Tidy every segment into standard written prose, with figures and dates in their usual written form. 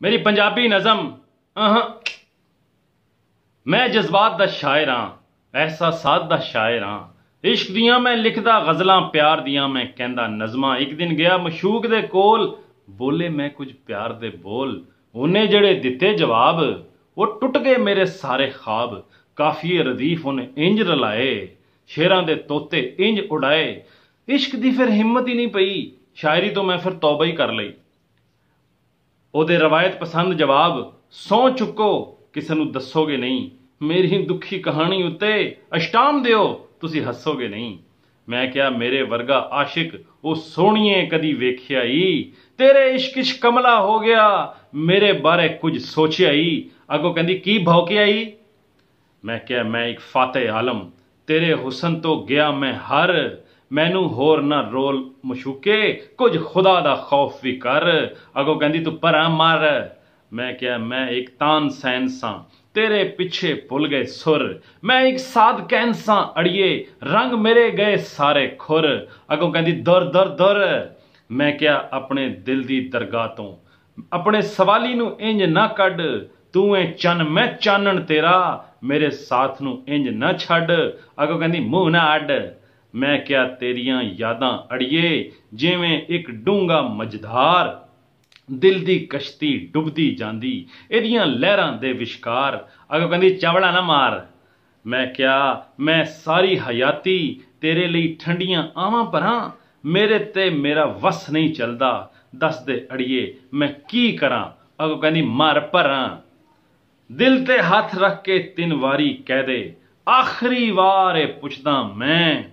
मेरी पंजाबी नज़म मैं जज्बात दा शायर हाँ, एहसासात दा शायर हाँ। इश्क दियां मैं लिखदा गज़लां, प्यार दियां मैं कहंदा नज़मां। एक दिन गया मशूक दे कोल, बोले मैं कुछ प्यार दे बोल। उन्हें जड़े दिते जवाब, वो टुट गए मेरे सारे ख्वाब। काफिए रदीफ उन्हें इंज रलाए, शेरां दे तोते इंज उड़ाए। इश्क दी फिर हिम्मत ही नहीं पई, शायरी तो मैं फिर तौबा ही कर लई। ओदे रवायत पसंद जवाब, सौ चुको किसी नूं दसोगे नहीं। मेरी दुखी कहानी उत्ते अष्टाम दिओ, तुसी हसोगे नहीं। मैं क्या मेरे वर्गा आशिक वो सोहणीए कदी वेख्या ही। तेरे इश्क इच कमला हो गया, मेरे बारे कुछ सोचिया ही। अगों कहंदी की भौंके आई। मैं क्या मैं एक फाते आलम, तेरे हुसन तो गया मैं हर। मैनू होर ना रोल मशूके, कुछ खुदा दा खौफ भी कर। अगों कहंदी तू परा मार। मैं क्या मैं एक तान सैन सा, तेरे पिछे भुल गए सुर। मैं एक साध कैन सा अड़िए, रंग मेरे गए सारे खुर। अगों कहंदी दुर दुर दुर। मैं क्या अपने दिल दी दरगाह तो अपने सवाली नू इंज ना कड। तू है चन मैं चानन तेरा, मेरे साथ नू इंज ना छड़। अगों कहंदी मुंह ना अड। मैं क्या तेरियां यादां अड़िए, जिवें एक डूंगा मझधार। दिल दी कश्ती डुबदी जांदी, एदियां लहरां दे विशकार। अगों कहंदी चवड़ा ना मार। मैं क्या मैं सारी हयाती तेरे लिए ठंडियां आवां परां। मेरे ते मेरा वस नहीं चलदा, दस दे अड़िए मैं की करां। अगों कहंदी मर भरां। दिल ते हथ रख के 3 वारी कह दे, आखिरी वार ए पुछदा मैं।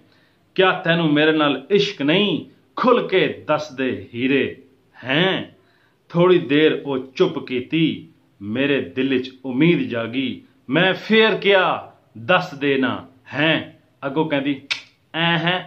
क्या तैनू मेरे नाल इश्क नहीं, खुल के दस दे हीरे हैं। थोड़ी देर वो चुप कीती, मेरे दिल च उम्मीद जागी। मैं फेर क्या दस देना हैं। अगों कहंदी ऐ हैं